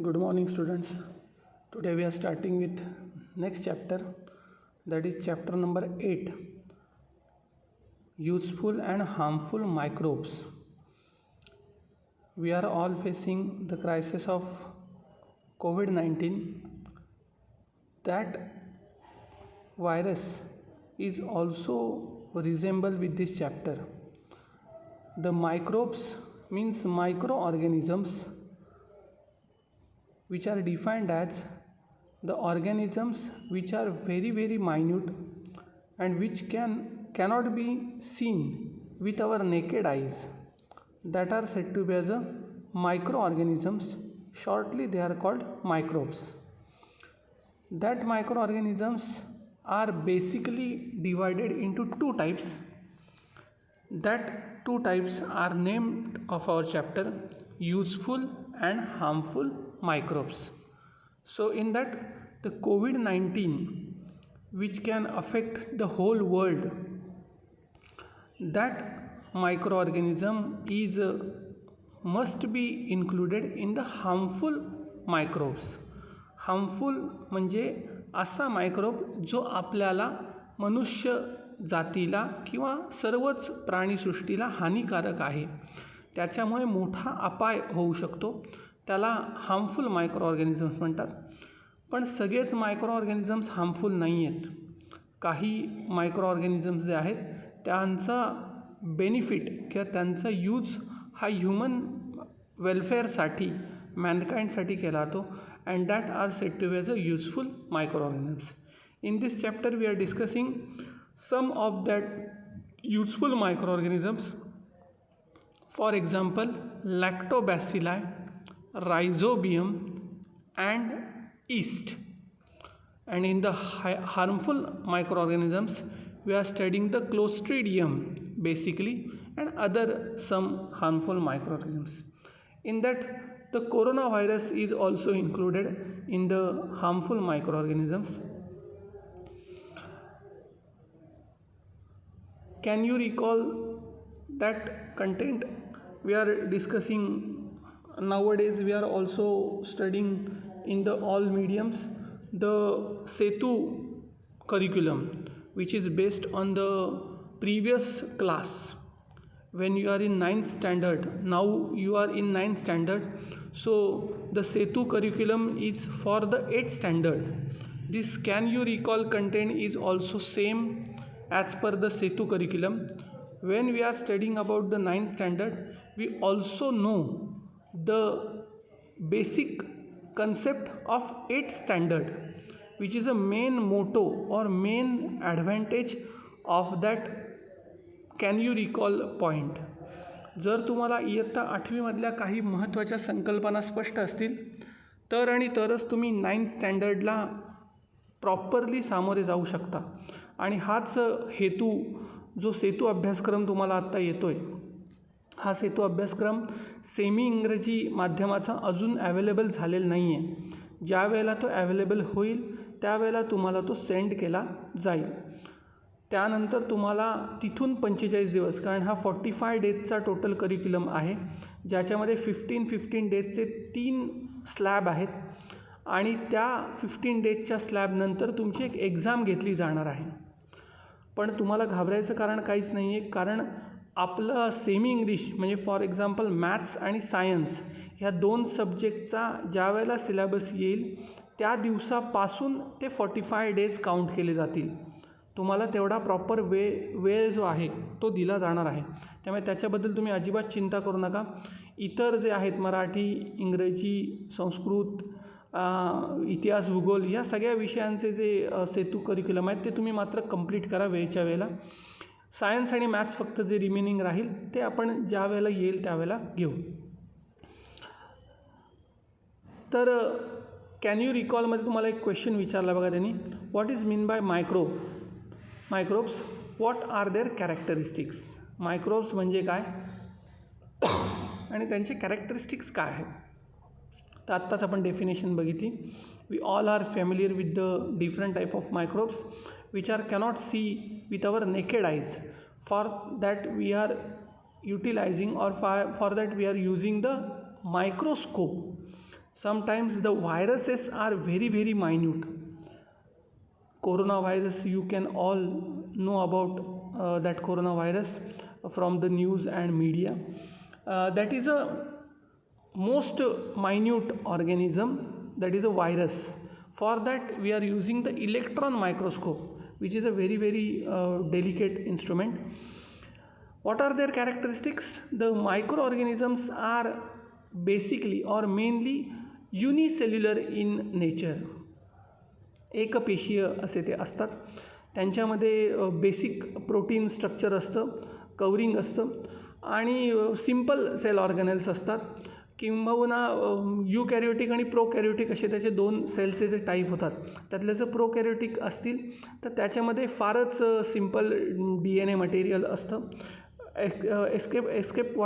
Good morning, students. Today we are starting with next chapter, that is chapter number 8, useful and harmful microbes. We are all facing the crisis of COVID-19. That virus is also resemble with this chapter. The microbes means microorganisms, which are defined as the organisms which are very minute and which cannot be seen with our naked eyes, that are said to be as a microorganisms. Shortly they are called microbes. That microorganisms are basically divided into two types. That two types are named of our chapter, useful and harmful microbes. So in that, the COVID-19, which can affect the whole world, that microorganism is must be included in the harmful microbes. Harmful म्हणजे असा microbe जो आपल्याला मनुष्य जातीला किंवा सर्वच प्राणीसृष्टीला हानिकारक आहे, त्याच्यामुळे मोठा अपाय होऊ शकतो, त्याला हार्मफुल मायक्रो ऑर्गॅनिझम्स म्हणतात. पण सगळेच मायक्रो ऑर्गॅनिझम्स हार्मफुल नाही आहेत. काही मायक्रो ऑर्गॅनिझम्स जे आहेत त्यांचा बेनिफिट किंवा त्यांचा यूज हा ह्युमन वेलफेअरसाठी, मॅनकाइंडसाठी केला जातो, and that are said to be as a useful microorganisms. In this chapter we are discussing some of that useful microorganisms. For example, lactobacilli, rhizobium and yeast. And in the harmful microorganisms we are studying the clostridium basically and other some harmful microorganisms. In that, the coronavirus is also included in the harmful microorganisms. Can you recall that content we are discussing nowadays? We are also studying in the all mediums the Setu curriculum, which is based on the previous class. When you are in 9th standard, now you are in 9th standard, so the Setu curriculum is for the 8th standard. This can you recall content is also same as per the Setu curriculum. When we are studying about the 9th standard, we also know the basic concept of 8th standard, which is a main motto or main advantage of that can you recall point. जर तुम्हाला इयत्ता 8वीमधल्या काही महत्त्वाच्या संकल्पना स्पष्ट असतील तर आणि तरच तुम्ही 9th स्टँडर्डला प्रॉपरली सामोरे जाऊ शकता. आणि हाच हेतू जो सेतू अभ्यासक्रम तुम्हाला आत्ता येतो आहे, हा सेतू अभ्यासक्रम सेमी इंग्रजी माध्यमाचा अजून ॲवेलेबल झालेला नाही आहे. ज्या वेळेला तो ॲवेलेबल होईल त्यावेळेला तुम्हाला तो सेंड केला जाईल. त्यानंतर तुम्हाला तिथून 45 दिवस, कारण हा 45 डेजचा टोटल करिक्युलम आहे, ज्याच्यामध्ये 15 डेजचे 3 स्लॅब आहेत. आणि त्या 15 डेजच्या स्लॅबनंतर तुमची एक एक्झाम घेतली जाणार आहे. पण तुम्हाला घाबरायचं कारण काहीच नाही आहे, कारण आपलं सेमी इंग्लिश म्हणजे फॉर एक्झाम्पल मॅथ्स आणि सायन्स ह्या 2 सब्जेक्टचा ज्या वेळेला सिलेबस येईल त्या दिवसापासून ते 45 डेज काउंट केले जातील. तुम्हाला तेवढा प्रॉपर वेळ जो आहे तो दिला जाणार आहे. त्यामुळे त्याच्याबद्दल तुम्ही अजिबात चिंता करू नका. इतर जे आहेत मराठी, इंग्रजी, संस्कृत, इतिहास, भूगोल या सगळ्या विषयांचे जे सेतू करिक्युलम आहेत ते तुम्ही मात्र कंप्लीट करा वेळच्या वेळेला. सायन्स आणि मॅथ्स फक्त जे रिमेनिंग राहील ते आपण ज्या वेळेला येईल त्यावेळेला घेऊ. तर कॅन यू रिकॉलमध्ये तुम्हाला एक क्वेश्चन विचारला बघा त्यांनी, what is mean by microbes, what are their characteristics. Microbes म्हणजे काय आणि त्यांचे कॅरेक्टरिस्टिक्स काय आहेत. तर आत्ताच आपण डेफिनेशन बघितली. We all are familiar with the different type of microbes which are cannot see with our naked eyes. For that we are utilizing or for that we are using the microscope. Sometimes the viruses are very, very minute. Coronavirus, you can all know about that coronavirus from the news and media. That is a most minute organism, that is a virus. For that we are using the electron microscope, which is a very, very delicate instrument. What are their characteristics? The microorganisms are basically or mainly unicellular in nature. एकपेशीय असे ते असतात. त्यांच्यामध्ये basic protein structure असतं, covering असतं आणि simple sale ऑर्गॅनेल्स असतात. किंबहुना यूकॅरियोटिक आणि प्रोकॅरियोटिक असे त्याचे दोन सेलचे जे टाईप होतात. त्यातले जर प्रोकॅरियोटिक असतील तर त्याच्यामध्ये फारच सिम्पल DNA मटेरियल असतं. एस्केप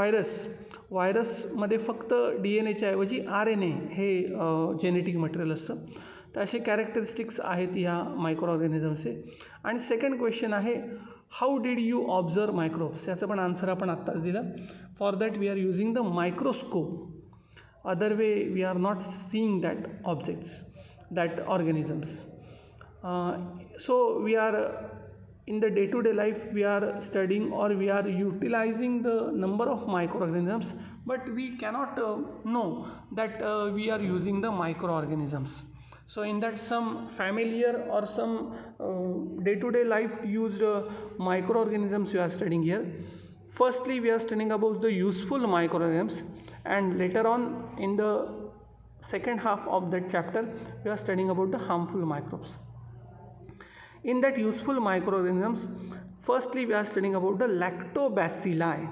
व्हायरसमध्ये फक्त DNAच्या ऐवजी RNA हे जेनेटिक मटेरियल असतं. तर असे कॅरेक्टरिस्टिक्स आहेत या मायक्रो ऑर्गॅनिझम्सचे. आणि सेकंड क्वेश्चन आहे, how did you observe microbes? याचं पण आन्सर आपण आत्ताच दिलं. For that we are using the microscope. other way we are not seeing that objects, that organisms. So we are in the day-to-day life we are studying or we are utilizing the number of microorganisms, but we cannot know that we are using the microorganisms. So in that some familiar or some day-to-day life used microorganisms we are studying here. Firstly we are studying about the useful microorganisms, and later on in the second half of that chapter we are studying about the harmful microbes. In that useful microorganisms, firstly we are studying about the lactobacilli.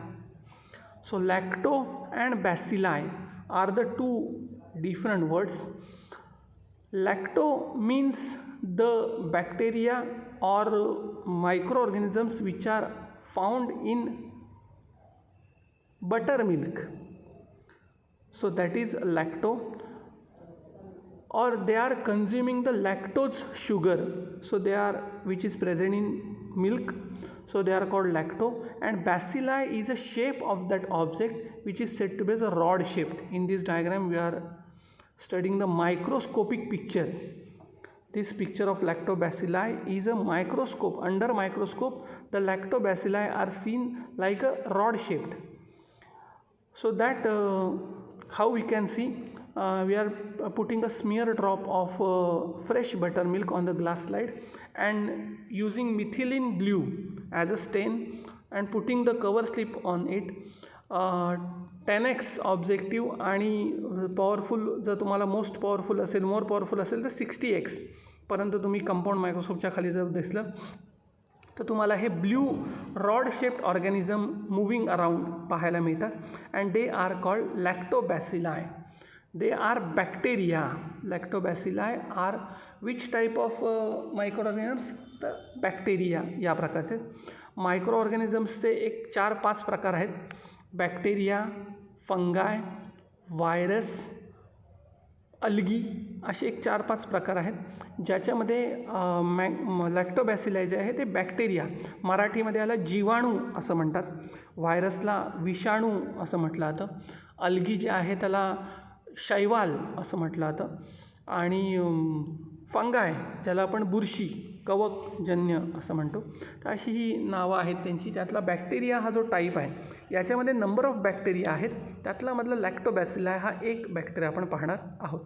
So lacto and bacilli are the two different words. Lacto means the bacteria or microorganisms which are found in buttermilk. So that is lacto, or they are consuming the lactose sugar, so they are, which is present in milk, so they are called lacto. And bacilli is a shape of that object which is said to be as a rod shaped. In this diagram we are studying the microscopic picture. This picture of lactobacilli is a microscope. Under microscope the lactobacilli are seen like a rod shaped. So that how we can see, we are putting a smear drop of fresh buttermilk on the glass slide and using methylene blue as a stain and putting the cover slip on it. 10x objective आणि powerful जर तुम्हाला most powerful असेल, मोर powerful असेल तर 60x पर्यंत तुम्ही compound मायक्रोस्कोपच्या खाली जर दिसलं तर तुम्हाला हे blue rod shaped organism moving around पाहायला मिळतात. And they are called lactobacilli. They are bacteria. Lactobacilli are which type of micro organisms? तर बॅक्टेरिया या प्रकारचे. मायक्रो ऑर्गॅनिझम्सचे एक 4-5 प्रकार आहेत. बॅक्टेरिया, फंगाय, व्हायरस, अल्गी असे एक 4-5 प्रकार आहेत, ज्याच्यामध्ये लॅक्टोबॅसिलाय जे आहे ते बॅक्टेरिया, मराठीमध्ये याला जीवाणू असं म्हणतात. व्हायरसला विषाणू असं म्हटलं जातं. अल्गी जे आहे त्याला शैवाल असं म्हटलं जातं. आणि फंगाय ज्याला आपण बुरशी, कवकजन्य असं म्हणतो. तर अशी ही नावं आहेत त्यांची. त्यातला बॅक्टेरिया हा जो टाईप आहे याच्यामध्ये नंबर ऑफ बॅक्टेरिया आहेत. त्यातला मधला लॅक्टोबॅसिलाय हा एक बॅक्टेरिया आपण पाहणार आहोत.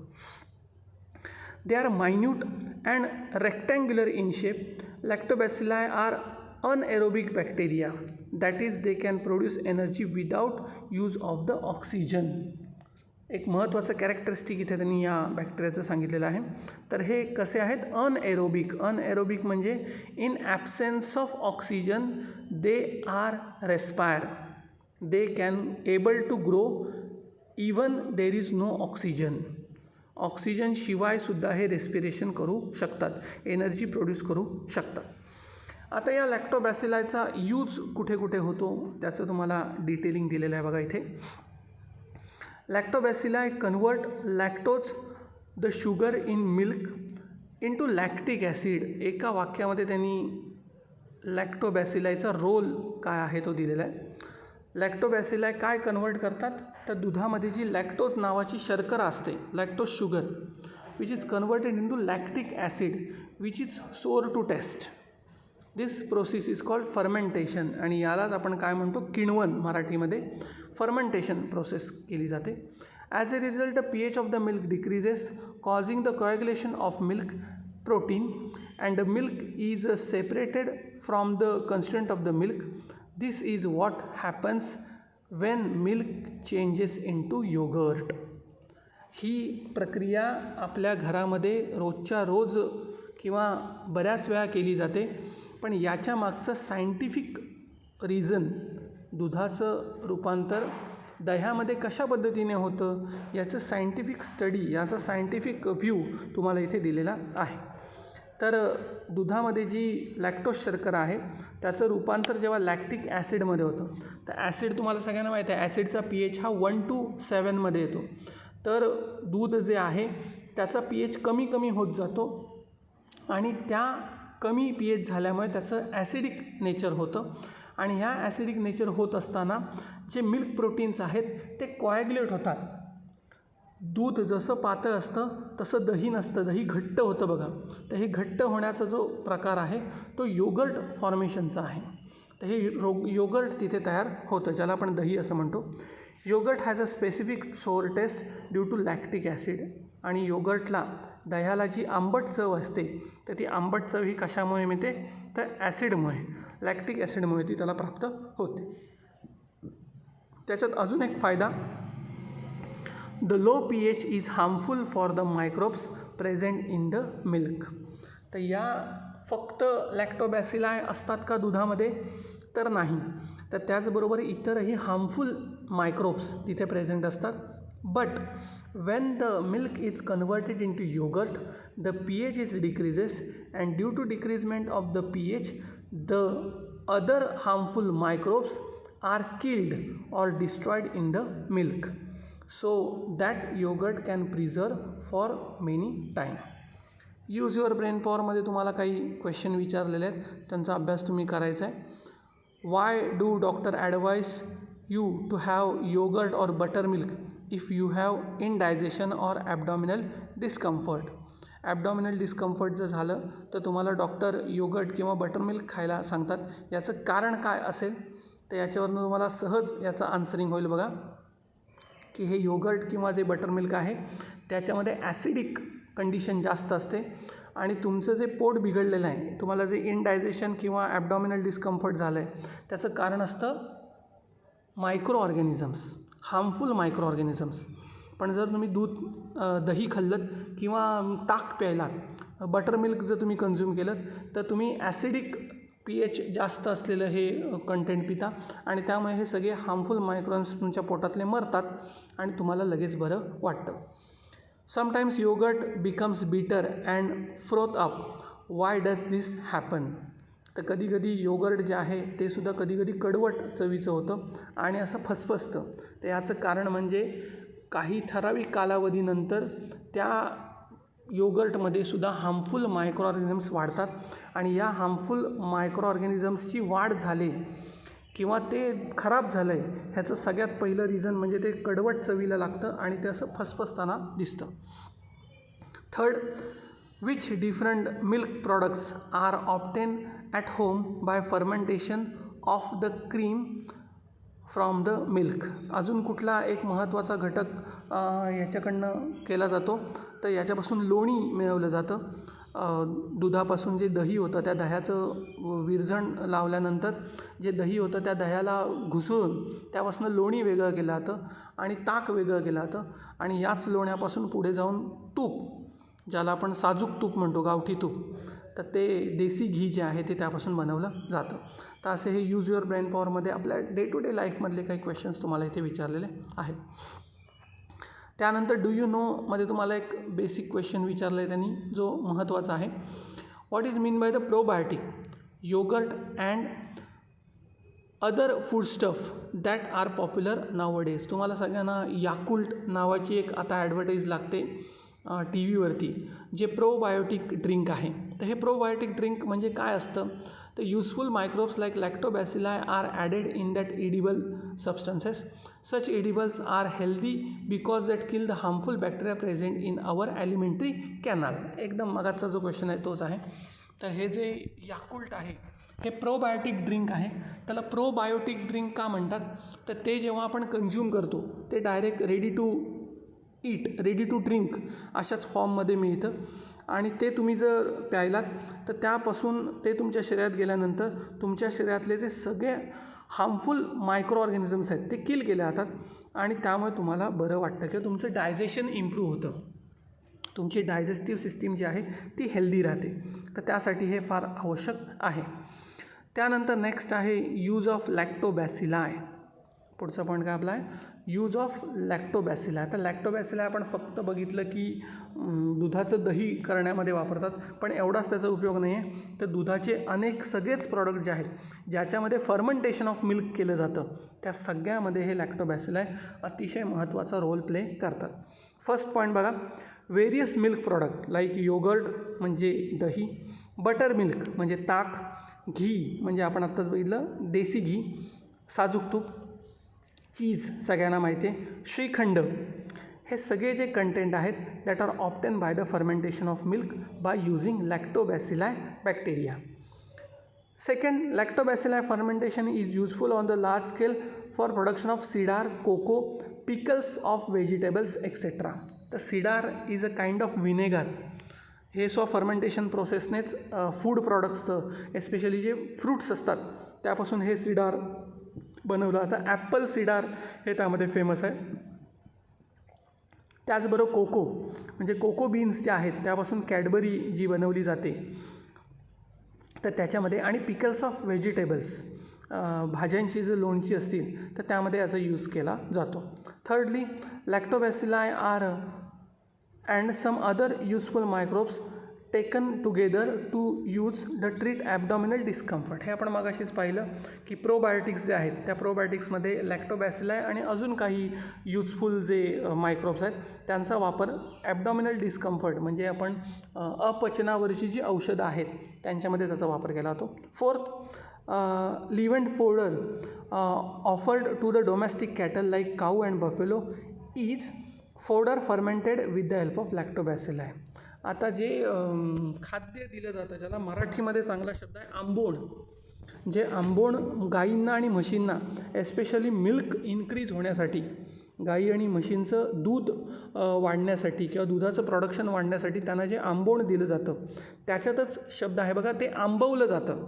They are minute and rectangular in shape. Lactobacilli are anaerobic bacteria, that is they can produce energy without use of the oxygen. एक महत्त्वाचं कॅरेक्टरिस्टिक इथे त्यांनी या बॅक्टेरियाचं सांगितलेलं आहे. तर हे कसे आहेत? अनएरोबिक. अनएरोबिक म्हणजे in absence of oxygen they are respire. They can able to grow even there is no oxygen. Oxygen शिवायसुद्धा हे रेस्पिरेशन करू शकतात, एनर्जी प्रोड्यूस करू शकतात. आता या लॅक्टोबॅसिलायचा यूज कुठे कुठे होतो त्याचं तुम्हाला डिटेलिंग दिलेलं आहे बघा इथे. Lactobacilli convert lactose the sugar in milk into lactic acid. एका वाक्यामध्ये त्यांनी लॅक्टोबॅसिलायचा रोल काय आहे तो दिलेला आहे. लॅक्टोबॅसिलाई काय कन्वर्ट करतात, तर दुधामध्ये जी लॅक्टोज नावाची शर्करा असते, lactose sugar, which is converted into lactic acid which is sour to taste. This process is called fermentation, आणि यालाच आपण काय म्हणतो, किण्वन मराठीमध्ये. फर्मेंटेशन प्रोसेस केली जाते. As a result the pH of the milk decreases, causing the coagulation of milk protein, and the milk is separated from the constituent of the milk. This is what happens when milk changes into yogurt. ही प्रक्रिया आपल्या घरामध्ये रोजच्या रोज किंवा बऱ्याच वेळा केली जाते, पण याच्या मागचं सायंटिफिक रिझन, दुधाचं रूपांतर दह्यामध्ये कशा पद्धतीने होतं याचं सायंटिफिक स्टडी, याचा सायंटिफिक व्ह्यू तुम्हाला इथे दिलेला आहे. तर दुधामध्ये जी लॅक्टोज शर्करा आहे त्याचं रूपांतर जेव्हा लॅक्टिक ॲसिडमध्ये होतं, तर ॲसिड तुम्हाला सगळ्यांना माहिती आहे, ॲसिडचा pH हा 1 to 7 मध्ये येतो. तर दूध जे आहे त्याचा pH कमी कमी होत जातो, आणि त्या कमी pH झाल्यामुळे त्याचं ॲसिडिक नेचर होतं, आणि ह्या ॲसिडिक नेचर होत असताना जे मिल्क प्रोटीन्स आहेत ते कोॲग्युलेट होतात. दूध जसं पातळ असतं तसं दही नसतं, दही घट्ट होतं बघा. तर हे घट्ट होण्याचा जो प्रकार आहे तो योगर्ट फॉर्मेशनचा आहे. तर हे योगर्ट तिथे तयार होतं, ज्याला आपण दही असं म्हणतो. Yoghurt has a specific sour taste due to lactic acid, आणि योगर्टला, दह्याला जी आंबट चव असते तर ती आंबट चव ही कशामुळे मिळते, तर ॲसिडमुळे, लॅक्टिक ॲसिडमुळे ती त्याला प्राप्त होते. त्याच्यात अजून एक फायदा, the low pH is harmful for the microbes present in the milk. तर या फक्त लॅक्टोबॅसिलाई असतात का दुधामध्ये, तर नाही, तर त्याचबरोबर इतरही हार्मफुल मायक्रोब्स तिथे प्रेझेंट असतात. But when the milk is converted into yogurt, the pH is decreases, and due to decreasement of the pH, the other harmful microbes are killed or destroyed in the milk, so that yogurt can preserve for many time. Use your brain पॉवरमध्ये तुम्हाला काही question विचारलेले आहेत, त्यांचा अभ्यास तुम्ही करायचा आहे. Why do doctor advise you to have yogurt or butter milk if you have indigestion or abdominal discomfort. Abdominal discomfort जर झालं तर तुम्हाला डॉक्टर योगर्ट किंवा बटर मिल्क खायला सांगतात. याचं कारण काय असेल, तर याच्यावरनं तुम्हाला सहज याचं आन्सरिंग होईल बघा, की हे योगर्ट किंवा जे बटर मिल्क आहे त्याच्यामध्ये ॲसिडिक कंडिशन जास्त असते, आणि तुमचं जे पोट बिघडलेलं आहे, तुम्हाला जे इनडायजेशन किंवा ॲबडॉमिनल डिस्कम्फर्ट झालं आहे त्याचं कारण असतं micro organisms, harmful micro organisms. पण जर तुम्ही दूध, दही खाल्लं किंवा ताक प्यायलात, बटर मिल्क जर तुम्ही कन्झ्युम केलं, तर तुम्ही ॲसिडिक pH जास्त असलेलं हे कंटेंट पिता, आणि त्यामुळे हे सगळे हार्मफुल मायक्रोन्स तुमच्या पोटातले मरतात आणि तुम्हाला लगेच बरं वाटतं. समटाईम्स योगर्ट बिकम्स बिटर and froth up. Y does this happen. तर कधी कधी योगर्ट जे आहे ते सुद्धा कधी कधी कडवट चवीचं होतं आणि असं फसफसतं. तर याचं कारण म्हणजे काही ठराविक कालावधीनंतर त्या योगर्टमध्ये सुद्धा हार्मफुल मायक्रो ऑर्गॅनिझम्स वाढतात, आणि या हार्मफुल मायक्रो ऑर्गॅनिझम्सची वाढ झाली किंवा ते खराब झालं आहे ह्याचं सगळ्यात पहिलं रिझन म्हणजे ते कडवट चवीला लागतं आणि ते असं फसफसताना दिसतं. Third, which different milk products are obtain at home by fermentation of the cream from the milk. अजून कुठला एक महत्त्वाचा घटक याच्याकडनं केला जातो, तर याच्यापासून लोणी मिळवलं जातं. दुधापासून जे दही होतं त्या दह्याचं विरझण लावल्यानंतर जे दही होतं त्या दह्याला घुसळून त्यापासून लोणी वेगळं केलं जातं आणि ताक वेगळं केलं जातं, आणि याच लोण्यापासून पुढे जाऊन तूप, ज्याला आपण साजूक तूप म्हणतो, गावठी तूप, तर ते देसी घी जे आहे ते त्यापासून बनवलं जातं. तर असे हे यूज युअर ब्रेन पॉवरमध्ये आपल्या डे टू डे लाईफमधले काही क्वेश्चन्स तुम्हाला इथे विचारलेले आहेत. त्यानंतर डू यू नो मध्ये तुम्हाला एक बेसिक क्वेश्चन विचारलं आहे त्यांनी, जो महत्त्वाचा आहे. What is mean by the probiotic yoghurt and other food stuff that are popular nowadays. तुम्हाला सगळ्यांना याकुल्ट नावाची एक आता ॲडव्हर्टाईज लागते टी व्हीवरती जे प्रोबायोटिक ड्रिंक आहे. तर हे प्रोबायोटिक ड्रिंक म्हणजे काय असतं, तर useful microbes like lactobacilli are added in that edible substances. Such edibles are healthy because that kill the harmful bacteria present in our alimentary canal. एकदम मगाचा जो क्वेश्चन आहे तोच आहे. तर हे जे याकुल्ट आहे हे प्रोबायोटिक ड्रिंक आहे. त्याला प्रोबायोटिक ड्रिंक का म्हणतात, तर ते जेव्हा आपण कन्झ्युम करतो ते direct ready to eat, ready to drink अशाच फॉर्ममध्ये मिळतं आणि ते तुम्ही जर प्यायलात तर त्यापासून ते तुमच्या शरीरात गेल्यानंतर तुमच्या शरीरातले जे सगळे हार्मफुल मायक्रो ऑर्गॅनिझम्स आहेत ते किल केले जातात आणि त्यामुळे तुम्हाला बरं वाटतं किंवा तुमचं डायजेशन इम्प्रूव्ह होतं, तुमची डायजेस्टिव्ह सिस्टीम जी आहे ती हेल्दी राहते. तर त्यासाठी हे फार आवश्यक आहे. त्यानंतर नेक्स्ट आहे यूज ऑफ लॅक्टोबॅसिलाय. पुढचा पॉईंट काय आपला आहे, यूज ऑफ लॅक्टोबॅसिलाय. तर लॅक्टोबॅसिलाय आपण फक्त बघितलं की दुधाचं दही करण्यामध्ये वापरतात, पण एवढाच त्याचा उपयोग नाही आहे. तर दुधाचे अनेक सगळेच प्रॉडक्ट जे आहेत ज्याच्यामध्ये फर्मेंटेशन ऑफ मिल्क केलं जातं त्या सगळ्यामध्ये हे लॅक्टोबॅसिलाय अतिशय महत्त्वाचा रोल प्ले करतात. फर्स्ट पॉईंट बघा, various milk product like yoghurt म्हणजे दही, बटर मिल्क म्हणजे ताक, घी म्हणजे आपण आत्ताच बघितलं देसी घी, साजूक तूप, चीज सगळ्यांना माहिती आहे, श्रीखंड, हे सगळे जे कंटेंट आहेत that are obtain by the fermentation of milk by using lactobacilli bacteria. Second, lactobacilli fermentation is useful on the large scale for production of cider, cocoa, pickles of vegetables etcetera. तर cider is a kind of vinegar. हे fermentation प्रोसेसनेच food प्रॉडक्ट्सचं especially जे fruits असतात त्यापासून हे cider बनवलं जातं. ॲपल सीडार हे त्यामध्ये फेमस आहे. त्याचबरोबर कोको म्हणजे कोको बीन्स जे आहेत त्यापासून कॅडबरी जी बनवली जाते तर त्याच्यामध्ये, आणि पिकल्स ऑफ व्हेजिटेबल्स भाज्यांची जर लोणची असतील तर त्यामध्ये याचा यूज केला जातो. Thirdly, lactobacilli are and some other useful microbes taken together to use the treat abdominal discomfort. हे आपण मगाशीच पाहिलं की प्रोबायोटिक्स जे आहेत त्या प्रोबायोटिक्समध्ये लॅक्टोबॅसिलाय आणि अजून काही युजफुल जे मायक्रोब्स आहेत त्यांचा वापर ॲबडॉमिनल डिस्कम्फर्ट म्हणजे आपण अपचनावरची जी औषधं आहेत त्यांच्यामध्ये त्याचा वापर केला जातो. Fourth, living fodder offered to the domestic cattle like cow and buffalo is fodder fermented with the help of lactobacilli. आता जे खाद्य दिलं जातं ज्याला मराठीमध्ये चांगला शब्द आहे आंबोण, जे आंबोण गायींना आणि म्हशींना एस्पेशली मिल्क इन्क्रीज होण्यासाठी, गाई आणि म्हशींचं दूध वाढण्यासाठी किंवा दुधाचं प्रोडक्शन वाढण्यासाठी त्यांना जे आंबोण दिलं जातं त्याच्यातच शब्द आहे बघा, ते आंबवलं जातं,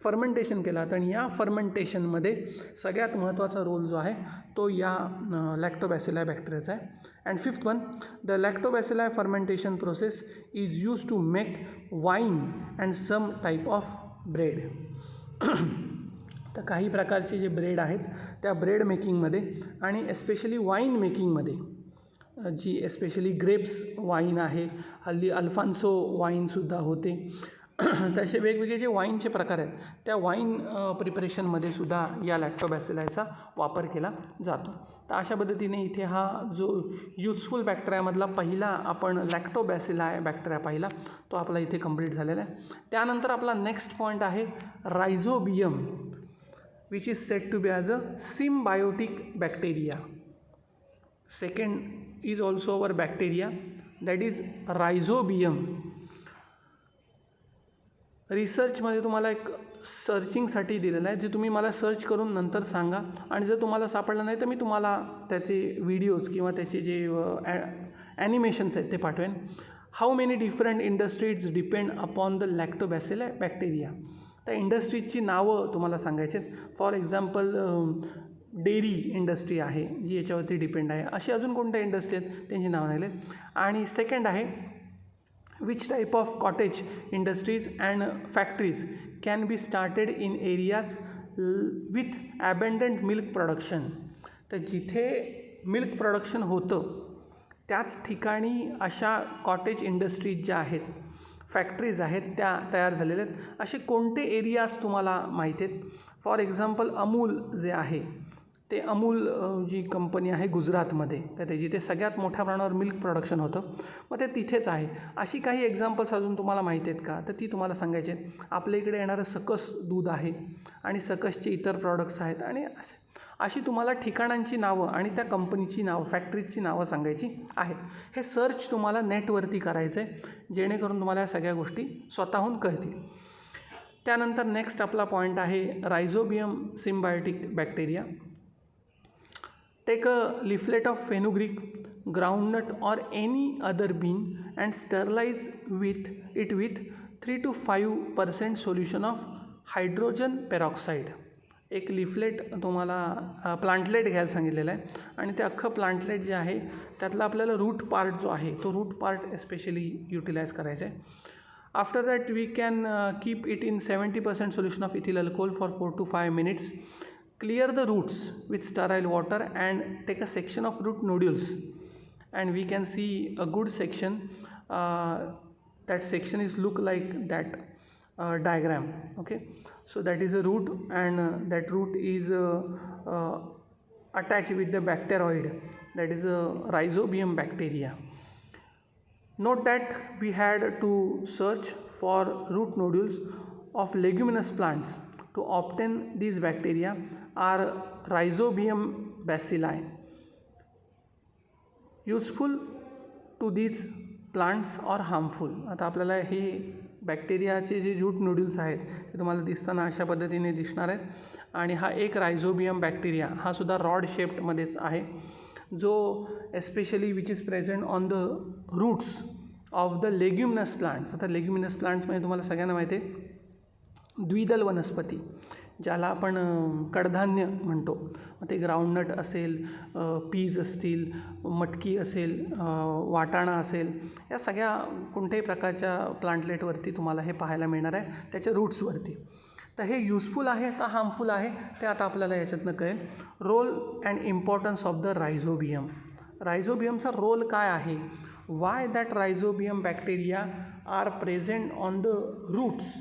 फर्मेंटेशन केलं जातं. आणि या फर्मेंटेशनमध्ये सगळ्यात महत्त्वाचा रोल जो आहे तो या लॅक्टोबॅसिलाय बॅक्टेरियाचा आहे. And fifth one, the lactobacilli fermentation process is use to make wine and some type of bread. तर काही प्रकारचे जे ब्रेड आहेत त्या ब्रेड मेकिंगमध्ये आणि एस्पेशली वाईन मेकिंगमध्ये जी एस्पेशली ग्रेप्स वाईन आहे, हल्ली अल्फान्सो वाईनसुद्धा होते, तसे वेगवेगळे जे वाईनचे प्रकार आहेत त्या वाईन प्रिपरेशनमध्ये सुद्धा या लॅक्टोबॅसिलायचा वापर केला जातो. तर अशा पद्धतीने इथे हा जो युजफुल बॅक्टेरियामधला पहिला आपण लॅक्टोबॅसिलाय बॅक्टेरिया पाहिला तो आपला इथे कंप्लीट झालेला आहे. त्यानंतर आपला नेक्स्ट पॉईंट आहे rhizobium, which is said to be as a symbiotic bacteria. Second is also our bacteria that is rhizobium. रिसर्चमध्ये तुम्हाला एक सर्चिंगसाठी दिलेलं आहे जे तुम्ही मला सर्च करून नंतर सांगा, आणि जर तुम्हाला सापडलं नाही तर मी तुम्हाला त्याचे व्हिडिओज किंवा त्याचे जे ॲनिमेशन्स आहेत ते पाठवेन. How many different industries depend upon the lactobacilli bacteria. त्या इंडस्ट्रीजची नावं तुम्हाला सांगायची आहेत. फॉर एक्झाम्पल डेअरी इंडस्ट्री आहे जी याच्यावरती डिपेंड आहे, अशी अजून कोणत्या इंडस्ट्री आहेत त्यांची नावं नाही. आणि सेकंड आहे which type of cottage industries and factories can be started in areas with abundant milk production. तर जिथे मिल्क प्रोडक्शन होतं त्याच ठिकाणी अशा कॉटेज इंडस्ट्रीज ज्या आहेत, फॅक्टरीज आहेत त्या तयार झालेल्या आहेत. असे कोणते एरियाज तुम्हाला माहीत आहेत? फॉर एक्झाम्पल अमूल जे आहे ते अमूल जी कंपनी आहे गुजरातमध्ये, तर त्याची ते सगळ्यात मोठ्या प्रमाणावर मिल्क प्रोडक्शन होतं, मग ते तिथेच आहे. अशी काही एक्झाम्पल्स अजून तुम्हाला माहिती आहेत का, तर ती तुम्हाला सांगायची आहेत. आपल्या इकडे येणारं सकस दूध आहे आणि सकसचे इतर प्रॉडक्ट्स आहेत आणि अशी तुम्हाला ठिकाणांची नावं आणि त्या कंपनीची नावं, फॅक्टरीची नावं सांगायची आहेत. हे सर्च तुम्हाला नेटवरती करायचं आहे, जेणेकरून तुम्हाला या सगळ्या गोष्टी स्वतःहून कळतील. त्यानंतर नेक्स्ट आपला पॉईंट आहे rhizobium symbiotic bacteria. Take a leaflet of fenugreek, groundnut or any other bean and sterilize it with 3 to 5% solution of hydrogen peroxide. एक लिफलेट तुम्हाला प्लांटलेट घ्यायला सांगितलेलं आहे आणि ते अख्खं प्लांटलेट जे आहे त्यातला आपल्याला रूट पार्ट जो आहे तो रूट पार्ट एस्पेशली युटिलाइज करायचा आहे. After that we can keep it in 70% solution of ethyl alcohol for 4 to 5 minutes. Clear the roots with sterile water and take a section of root nodules, and we can see a good section. That section is look like that diagram. Okay, so that is a root, and that root is attached with the bacteroid, that is a rhizobium bacteria. Note that we had to search for root nodules of leguminous plants. To obtain these bacteria are rhizobium bacilli. Useful to these plants or harmful. आता आपल्याला हे बॅक्टेरियाचे जे route nodules आहेत ते तुम्हाला दिसताना अशा पद्धतीने दिसणार आहेत आणि हा एक रायझोबियम बॅक्टेरिया हा सुद्धा रॉड शेप्डमध्येच आहे, जो especially which is present on the roots of the leguminous plants. आता लेग्युमिनस प्लांट्स म्हणजे तुम्हाला सगळ्यांना माहिती आहे द्विदल वनस्पती, ज्याला आपण कडधान्य म्हणतो. मग ते ग्राउंडनट असेल, पीज असतील, मटकी असेल, वाटाणा असेल, या सगळ्या कोणत्याही प्रकारच्या प्लांटलेटवरती तुम्हाला हे पाहायला मिळणार आहे, त्याच्या रूट्सवरती. तर हे युजफुल आहे का हार्मफुल आहे ते आता आपल्याला याच्यातनं कळेल. Role and importance of the rhizobium. रायझोबियमचा रोल काय आहे, why that rhizobium bacteria are present on the roots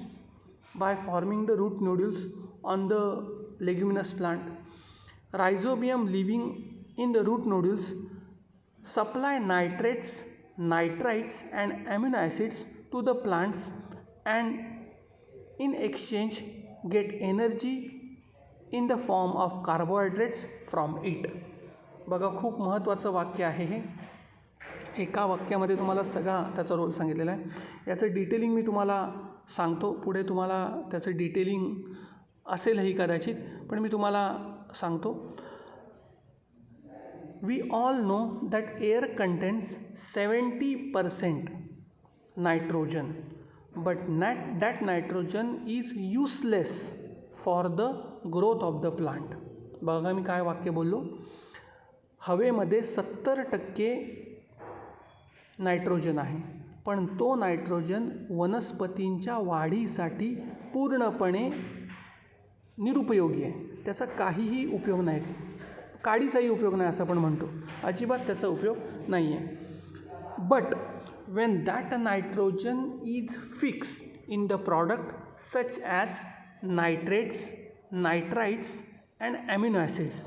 by forming the root nodules on the leguminous plant. Rhizobium living in the root nodules supply nitrates, nitrites and amino acids to the plants and in exchange get energy in the form of carbohydrates from it. बघा, खूप महत्त्वाचं वाक्य आहे हे. एका वाक्यामध्ये तुम्हाला सगळा त्याचा रोल सांगितलेला आहे. याचं डिटेलिंग मी तुम्हाला सांगतो पुढे, तुम्हाला त्याचं डिटेलिंग असेलही कदाचित, पण मी तुम्हाला सांगतो. We all know that air contains 70% nitrogen, but that nitrogen is useless for the growth of the plant. बघा मी काय वाक्य बोललो. हवेमध्ये 70% नायट्रोजन आहे, पण तो नायट्रोजन वनस्पतींच्या वाढीसाठी पूर्णपणे निरुपयोगी आहे. त्याचा काहीही उपयोग नाही, काडीचाही उपयोग नाही असं आपण म्हणतो, अजिबात त्याचा उपयोग नाही आहे. But when that nitrogen is fixed in the product such as nitrates, nitrites and amino acids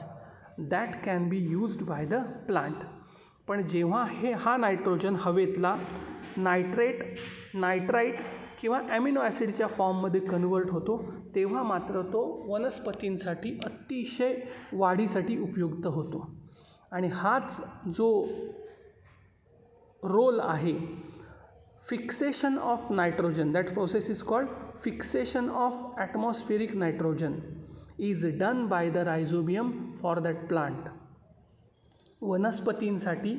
that can be used by the plant. पण जेव्हा हा नायट्रोजन हवेतला नायट्रेट, नायट्राईट किंवा ॲमिनो ॲसिडच्या फॉर्ममध्ये कन्वर्ट होतो, तेव्हा मात्र तो वनस्पतींसाठी अतिशय वाढीसाठी उपयुक्त होतो. आणि हाच जो रोल आहे, fixation of nitrogen, that process is called fixation of atmospheric nitrogen is done by the rhizobium for that plant. वनस्पतींसाठी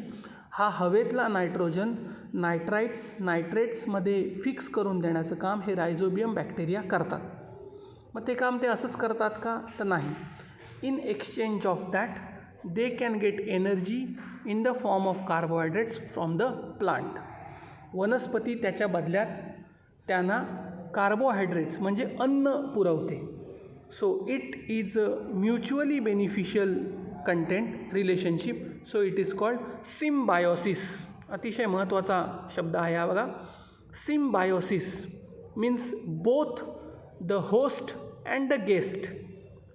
हा हवेतला नायट्रोजन नायट्राइट्स, नायट्रेट्समध्ये फिक्स करून देण्याचं काम हे रायझोबियम बॅक्टेरिया करतात. मग ते काम ते असंच करतात का, तर नाही. In exchange of that they can get energy in the form of carbohydrates from the plant. वनस्पती त्याच्या बदल्यात त्यांना कार्बोहायड्रेट्स म्हणजे अन्न पुरवते. So it is a mutually beneficial content relationship. So it is called symbiosis. अतिशय महत्त्वाचा शब्द आहे हा बघा. Symbiosis means both the host and the guest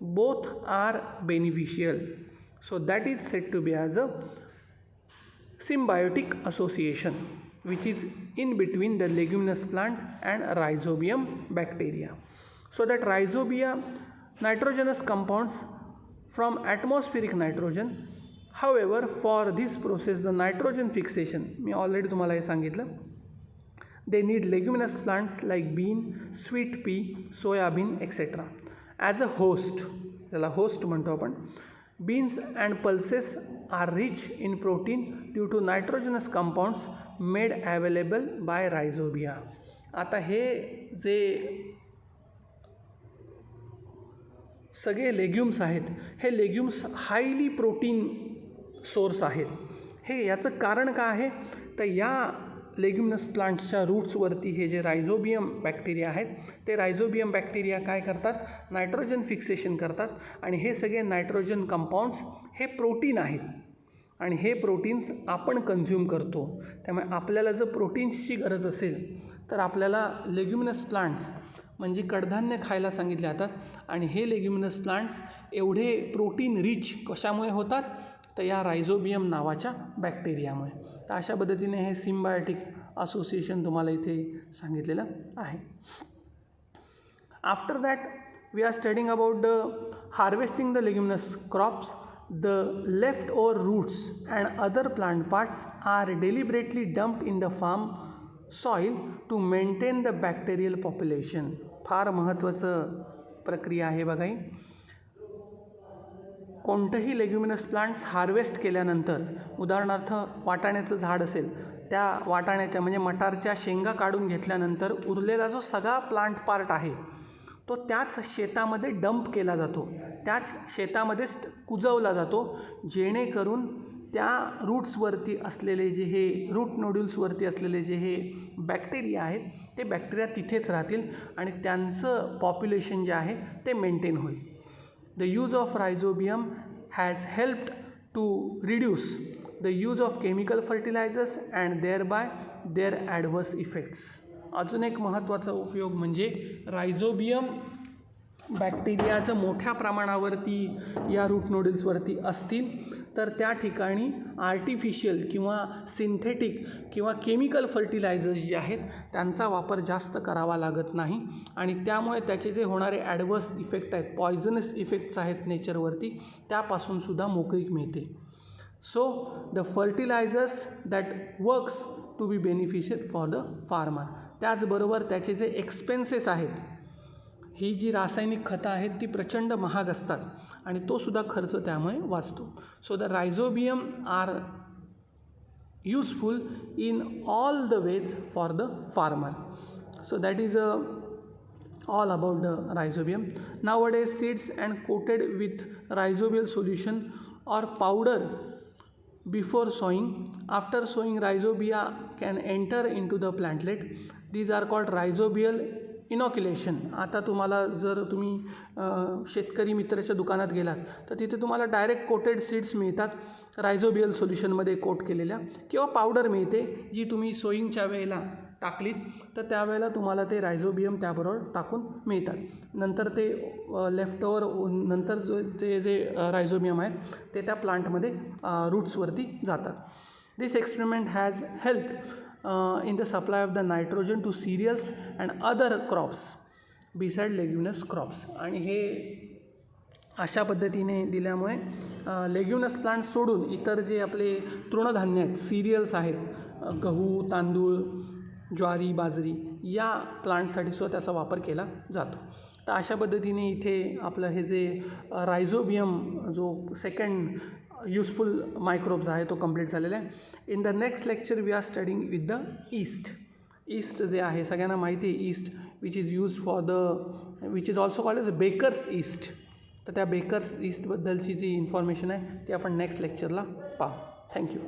both are beneficial. So that is said to be as a symbiotic association which is in between the leguminous plant and rhizobium bacteria. So that rhizobia nitrogenous compounds from atmospheric nitrogen. However, for this process the nitrogen fixation me already तुम्हाला हे सांगितलं, they need leguminous plants like bean, sweet pea, soybean etc. as a host. त्याला host म्हणतो आपण. Beans and pulses are rich in protein due to nitrogenous compounds made available by rhizobia. आता हे जे सगळे लेग्युम्स आहेत हे लेग्युम्स हायली प्रोटीन सोर्स आहेत. हे याचं कारण काय आहे तर या लेग्युमिनस प्लांट्सच्या रूट्सवरती हे जे रायझोबियम बॅक्टेरिया आहेत ते रायझोबियम बॅक्टेरिया काय करतात, नायट्रोजन फिक्सेशन करतात आणि हे सगळे नायट्रोजन कंपाऊंड्स हे प्रोटीन आहेत आणि हे प्रोटीन्स आपण कन्झ्युम करतो. त्यामुळे आपल्याला जर प्रोटीन्सची गरज असेल तर आपल्याला लेग्युमिनस प्लांट्स म्हणजे कडधान्य खायला सांगितले जातात आणि हे लेग्युमिनस प्लांट्स एवढे प्रोटीन रिच कशामुळे होतात तर या रायझोबियम नावाच्या बॅक्टेरियामुळे. तर अशा पद्धतीने हे सिम्बायोटिक असोसिएशन तुम्हाला इथे सांगितलेलं आहे. After that we are studying about the harvesting the leguminous crops. The left over roots and other plant parts are deliberately dumped in the farm soil to maintain the bacterial population. फार महत्त्वाचं प्रक्रिया आहे बघा ही. कोणतंही leguminous plants harvest केल्यानंतर उदाहरणार्थ वाटाण्याचं झाड असेल, त्या वाटाण्याच्या म्हणजे मटारच्या शेंगा काढून घेतल्यानंतर उरलेला जो सगळा प्लांट पार्ट आहे तो त्याच शेतामध्ये डंप केला जातो, त्याच शेतामध्येच कुजवला जातो, जेणेकरून त्या रूट्सवरती असलेले जे हे रूट नोड्यूल्सवरती असलेले जे हे बॅक्टेरिया आहेत ते बॅक्टेरिया तिथेच राहतील आणि त्यांचं पॉप्युलेशन जे आहे ते मेंटेन होईल. The use of rhizobium has helped to reduce the use of chemical fertilizers and thereby their adverse effects. अजून एक महत्त्वाचा उपयोग म्हणजे रायझोबियम बॅक्टेरियाचं मोठ्या प्रमाणावरती या रूट नोडल्सवरती असतील तर त्या ठिकाणी आर्टिफिशियल किंवा सिंथेटिक किंवा केमिकल फर्टिलायझर्स जे आहेत त्यांचा वापर जास्त करावा लागत नाही आणि त्यामुळे त्याचे जे होणारे ॲडवर्स इफेक्ट आहेत, पॉयझनस इफेक्ट्स आहेत नेचरवरती, त्यापासूनसुद्धा मोकळीक मिळते. So the fertilisers that works to be beneficial for the farmer. त्याचबरोबर त्याचे जे एक्सपेन्सेस आहेत, ही जी रासायनिक खतं आहेत ती प्रचंड महाग असतात आणि तोसुद्धा खर्च त्यामुळे वाचतो. So the rhizobium are useful in all the ways for the farmer. So that is all about the rhizobium. Nowadays seeds and coated with rhizobial solution or powder before sowing. After sowing rhizobia can enter into the plantlet. These are called rhizobial inoculation. आता तुम्हाला जर तुम्ही शेतकरी मित्राच्या दुकानात गेलात तर तिथे तुम्हाला डायरेक्ट कोटेड सीड्स मिळतात रायझोबियल सोल्युशनमध्ये कोट केलेल्या, किंवा पावडर मिळते जी तुम्ही सोईंगच्या वेळेला टाकलीत तर त्यावेळेला तुम्हाला ते रायझोबियम त्याबरोबर टाकून मिळतात. नंतर ते लेफ्ट ओव्हर नंतर जो ते जे रायझोबियम आहेत ते त्या प्लांटमध्ये रूट्सवरती जातात. This experiment has help in the supply of the nitrogen to cereals and other crops beside leguminous crops. आणि हे अशा पद्धतीने दिल्यामुळे लेग्युमिनस प्लांट सोडून इतर जे आपले तृणधान्य आहेत, सिरियल्स आहेत, गहू, तांदूळ, ज्वारी, बाजरी, या प्लांटसाठी सुद्धा त्याचा वापर केला जातो. तर अशा पद्धतीने इथे आपलं हे जे रायझोबियम जो सेकंड युजफुल मायक्रोब्स आहे तो कंप्लीट झालेला आहे. In the next lecture we are studying with the yeast. Yeast जे आहे सगळ्यांना माहिती आहे, yeast which is use for the which is also called as bakers yeast. तर त्या बेकर्स ईस्टबद्दलची जी इन्फॉर्मेशन आहे ती आपण नेक्स्ट लेक्चरला पाहू. थँक्यू.